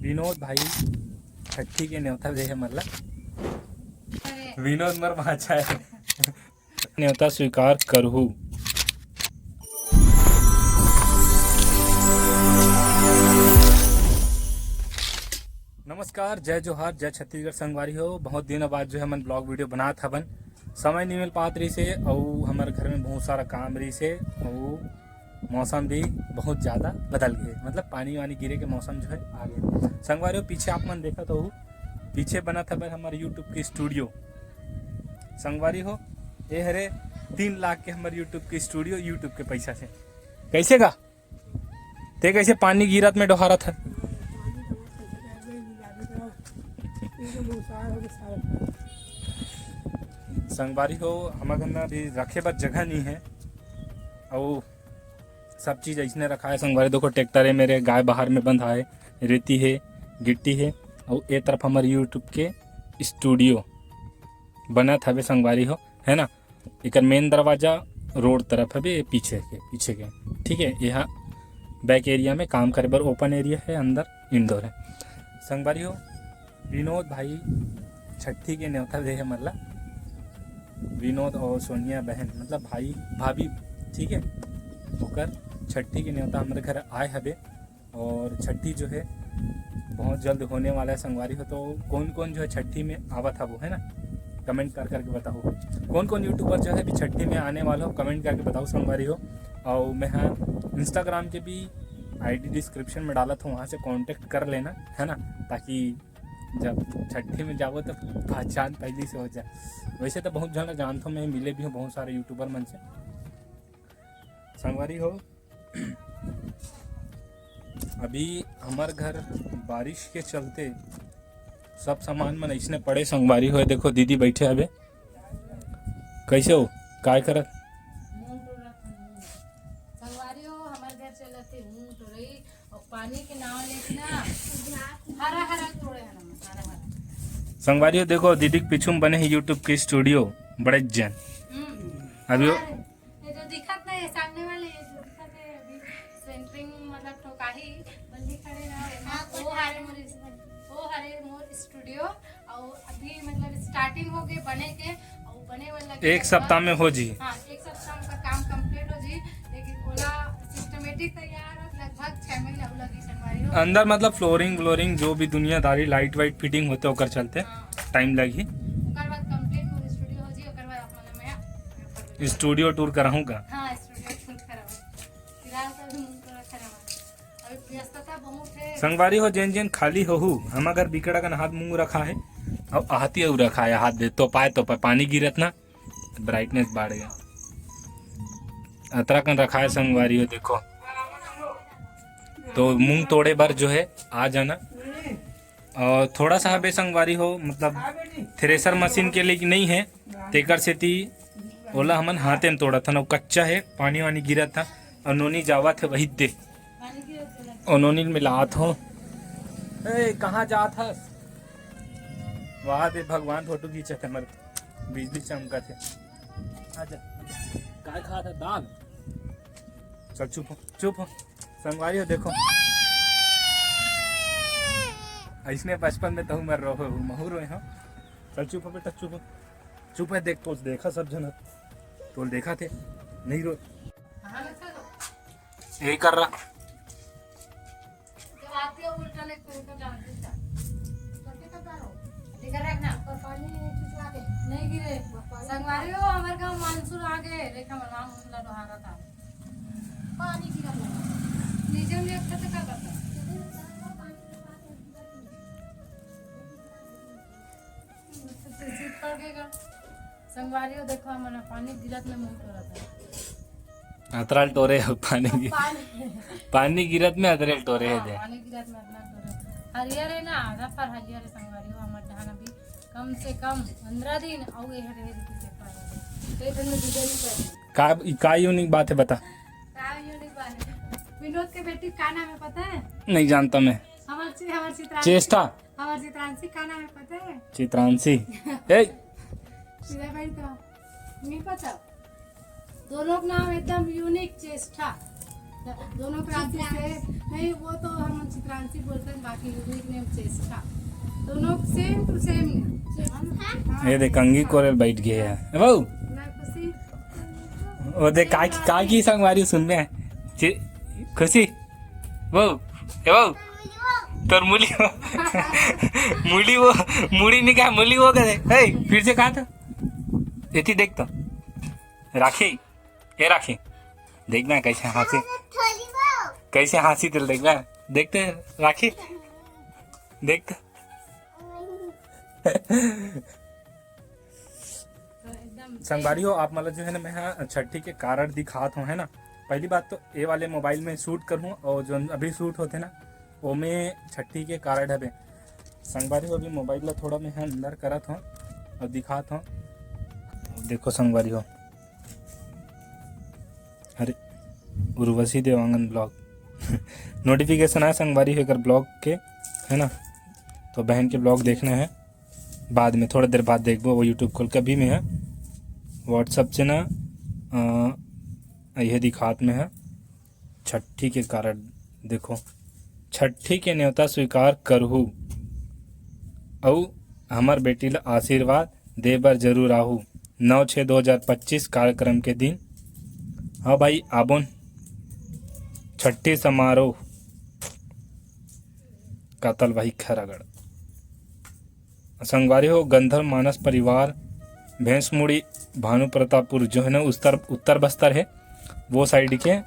विनोद भाई छठी के न्योता दे मला विनोद मर भाचा है न्योता स्वीकार करहू। नमस्कार, जय जोहार, जय छत्तीसगढ़ संगवारी हो। बहुत दिनों बाद जो है मन ब्लॉग वीडियो बना था बन समय नहीं मिल पात रही से और हमारे घर में बहुत सारा काम रही से और मौसम भी बहुत ज़्यादा बदल गए, मतलब पानी वानी गिरे के मौसम जो है आ गए। संगवारी हो पीछे आप मन देखा तो पीछे बना था बन हमारे यूट्यूब की स्टूडियो। संगवारी हो ये हरे 3 लाख के हमारे यूट्यूब की स्टूडियो यूट्यूब के पैसा से। कैसे गा ते कैसे पानी गिरत में डोहारा था। संगवारी हो हमारे घर में अभी रखे पर जगह नहीं है और सब चीज़ ऐसने रखा है। संगवारी देखो ट्रैक्टर है मेरे, गाय बाहर में बंधा है, रेती है, गिट्टी है और एक तरफ हमारे यूट्यूब के स्टूडियो बना था वे संगवारी हो, है ना। एक मेन दरवाजा रोड तरफ है भी पीछे के ठीक है। यहाँ बैक एरिया में काम करे बर ओपन एरिया है, अंदर इंडोर है। संगवारी हो विनोद भाई छठी के न्योता दे है मतलब विनोद और सोनिया बहन मतलब भाई भाभी ठीक है, होकर छठी के न्योता हमारे घर आए हबे और छठी जो है बहुत जल्द होने वाला है। संगवारी हो तो कौन कौन जो है छठी में आवा था वो, है ना, कमेंट कर करके बताओ। कौन कौन यूट्यूबर जो है भी छठी में आने वाला हो कमेंट करके बताओ संगवारी हो। और मैं हाँ इंस्टाग्राम के भी आईडी डिस्क्रिप्शन में डाला था, वहाँ से कांटेक्ट कर लेना, है ना, ताकि जब छठी में जाओ तो पहचान पहले से हो जाए। वैसे तो बहुत जन जानता हूँ, मैं मिले भी हूँ बहुत सारे यूट्यूबर मन से। संगवारी हो अभी हमारे घर बारिश के चलते सब सामान मन ऐसने पड़े। संगवारी हो देखो दीदी बैठे हबे, कैसे हो काय करत। संगवारी हो हमारे घर चलते हूँ तो रही और पानी के नाव लेके ना हरा हरा तोड़े हैं संगवारी हो देखो दीदी के पीछू में बने हैं यूट्यूब के स्टूडियो बड़े जन। अभी ये जो दिखत ना ये सामने वाले ये जो दिखत है अभी सेंटरिंग मतलब ठोकाही बल्ली खड़े ना वो हरे मोर स्टूडियो और अभी मतलब स्टार्टिंग हो गई बने के और बने वाला एक सप्ताह में हो जी। हाँ एक सप्ताह का काम कंप्लीट हो जी, लेकिन ओला सिस्टमेटिक तैयार लगभग 6 महीने लगी। संगवारी हो अंदर मतलब फ्लोरिंग जो भी दुनियादारी लाइट वाइट फिटिंग होते ओकर चलते टाइम लगी। ओकर बाद कंप्लीट हो स्टूडियो हो जी, ओकर बाद अपना मैं स्टूडियो टूर कराऊंगा। हाँ स्टूडियो टूर कराऊंगा। फिलहाल तो अभी मुंह तोड़ा कराऊंगा, अभी व्यस्तता बहुत है। संगवारी हो जेन जेन खाली हो हमारे घर बिकड़ा का हाथ मुंह रखा है और आहती और रखा है हाथ दे तो पाए पानी गिरत ना ब्राइटनेस बढ़ गया अतरा कन रखा है। संगवारी हो देखो तो मूंग तोड़े बार जो है आ जाना। और थोड़ा सा हबे संगवारी हो मतलब थ्रेसर मशीन के लिए नहीं है तेकर से ती ओला हमन हाथे में तोड़ा था ना, कच्चा है, पानी वानी गिरा था और नोनी जावा थे वही दे और नोनी मिलात हो। कहाँ जात हस वहाँ दे भगवान फोटो खींचे थे मर बिजली चमका थे। आजा काय खा था दाल, चल चुप हो। संगवारी हो देखो ऐसने बचपन में तो मर रहो महू रोए हो। चल चुप हो बेटा चुप है। देख तो देखा सब जन तो देखा थे नहीं रो यही कर रहा नहीं गिरे। संगवारी हो हमारे गाँव मानसून आ गए रेखा नाम उसला डोहारा था पानी गिरा नीचे में एक खत का करता पड़ गएगा। संगवारी हो देखो हमारा पानी गिरत में मुंह तोड़ा था अतराल टोरे पानी गिरत में अतराल टोरे है दे पानी गिरत में अपना तोड़े हरियर है ना आधा पर हरियर है। संगवारी हो हमारे धान अभी कम से कम 15 दिन और ये हरे तो दिन में डीजल का यूनिक बात है बता। का यूनिक बात है विनोद के बेटी का नाम है पता है? नहीं जानता मैं। हमार चेष्टा हमार चित्रांशी का नाम है पता है? चित्रांशी सीधा भाई तो नहीं पता। दोनों का नाम एकदम यूनिक चेष्टा दोनों क्रांति से नहीं, वो तो हम चित्रांशी बोलते हैं, बाकी यूनिक नेम चेष्टा, दोनों सेम टू सेम नेम। ये देख कंगी कोरल बैठ गए है बहू, मैं खुशी वो देख काय की संगवारी सुन में खुशी बहू ए बहू तोर मूली मूली वो मुड़ी नहीं क्या मूली वो करे फिर से कहा था इतनी देख तो राखी ये राखी देखना कैसे हंसी, कैसे हंसी तेल देखना, देखते राखी देखते संगवारी हो आप मतलब जो है ना मैं यहाँ छठी के कारण दिखात हूँ है ना। पहली बात तो ये वाले मोबाइल में शूट करूँ और जो अभी शूट होते ना वो में छठी के कारण है संगवारी हो। अभी मोबाइल ला थोड़ा मैं अंदर करत हूँ और दिखात हूँ, देखो संगवारी हो। अरे उर्वशी देवांगन ब्लॉग नोटिफिकेशन आया संगवारी है अगर ब्लॉग के है ना, तो बहन के ब्लॉग देखने हैं बाद में, थोड़ी देर बाद देखो वो यूट्यूब खोल के। अभी में है व्हाट्सअप से ना यह दिखात में है छठी के कारण। देखो छठी के न्योता स्वीकार करहू औ हमार बेटी ला आशीर्वाद दे बर जरूर आहू 9/6/2025 कार्यक्रम के दिन। हाँ भाई आबोन छठी समारोह कातल भाई खैरागढ़। संगवारी हो गंधर्व मानस परिवार भैंसमुड़ी भानु प्रतापपुर जो है ना उत्तर बस्तर है वो साइड के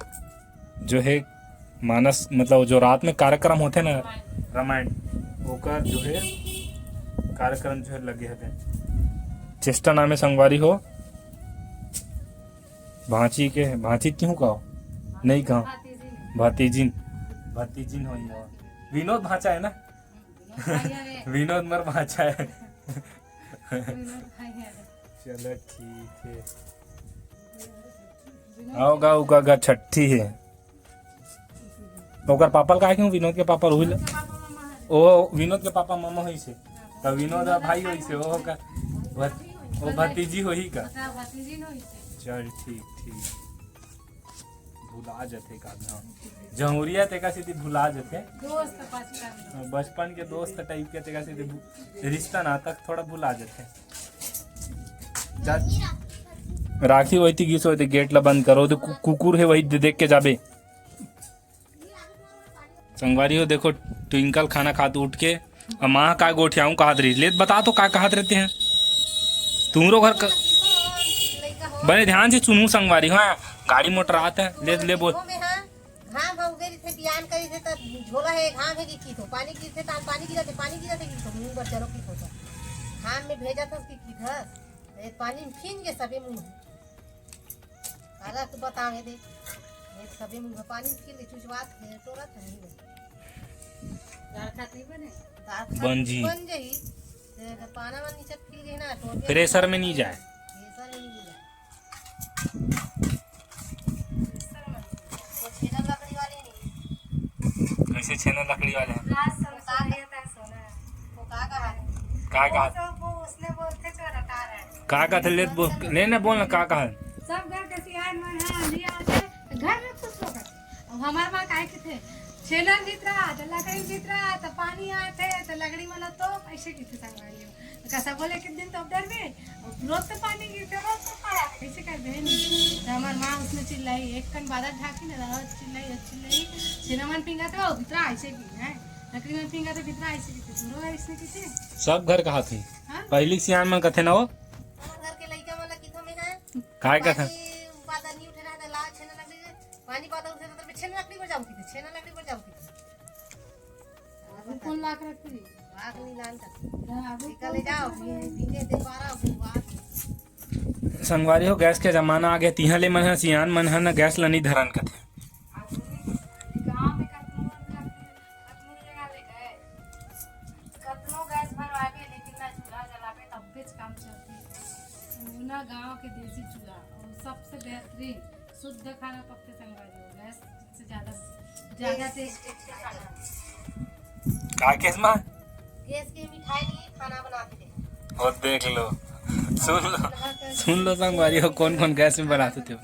जो है मानस मतलब जो रात में कार्यक्रम होते हैं ना रामायण होकर जो है कार्यक्रम जो है लगे हैं। चेष्टा नाम है संगवारी हो भांची के भांची क्यों कहो नहीं कहो भतीजिन हो विनोद भांचा है ना विनोद मर भांचा है चलो ठीक है आओगा उगा छठी है ओकर पापा का क्यों विनोद के पापा रोहिल ओ विनोद के पापा मामा होई से तब विनोद भाई होई से ओ का वो भतीजी होई का चल ठीक भुला जथे का जहुरिया तेका सीधी भुला जथे बचपन के दोस्त टाइप के तेका सीधी रिश्ता नाता थोड़ा भुला जथे। राखी वही थी गीस होती गेट ला बंद करो तो कुकुर है वही देख के जाबे। संगवारी हो देखो ट्विंकल खाना खाते उठ के और माँ का गोठियाऊं कहा रही ले बता तो का कहत रहते हैं तुम्हारो घर का बड़े ध्यान से सुनू संगवारी। हाँ गाड़ी मोटर आता है ले बोल घाम हो गई थे बयान करी थे त झोला है घाम है की तो पानी गिर थे पानी गिरा थे की तो मुंह पर चलो की तो घाम में भेजा था की था पानी में फीन के सबे मुंह अगर तू बतावे दे ये सबे मुंह पानी में फीन चुचवात है तोरा नहीं दाल खात नहीं बने बन जी बन जाई पाना में नीचे फील है ना तो प्रेशर में नहीं जाए प्रेशर में नहीं जाए तो छेना लकड़ी वाले नहीं कैसे छेना लकड़ी वाले हैं वो का कहा का थे लेने बोलना का सब घर के सियान में है लिया आते घर में खुश होकर हमारे मां काय के थे छेना भीतरा तो लकड़ी भीतरा तो पानी आते तो लकड़ी वाला तो ऐसे की थे संगवारी कैसा बोले कि दिन तो डर गए रोज तो पानी गिरते रोज तो पाया कैसे कर बहन तो हमारी मां उसने चिल्लाई एक कन बादल ढाकी ना चिल्लाई छेना मन पिंगा तो भीतरा ऐसे की है लकड़ी में पिंगा तो भीतरा ऐसे की थे दोनों ऐसे की थे सब घर कहा थी हाँ? पहली सियान में कथे ना वो घर के लइका वाला किथो में है काय कथा पानी नहीं उठे रहा ला छेना लकड़ी पानी पाता उठे तो छेना लकड़ी पर जाऊं की छेना लकड़ी पर जाऊं की कौन लाख रखती आग नहीं लान तक निकल जाओ पीने दे बारा बात संगवारी हो गैस के जमाना आ गया तिहा ले मन है सियान मन है ना गैस लनी धरन कथे गांव में कतनो जगह ले गए कतनो गैस भरवावे लेकिन ना चूल्हा जलावे तब भी काम चलती ना गांव के देसी चूल्हा और सबसे बेहतरीन शुद्ध खाना पकते संगवारी हो गैस से ज्यादा टेस्ट खाना का केस में गैस की मिठाई लिए खाना बनाते थे और देख लो सुन लो संगवारी हो कौन कौन गैस में बनाते थे।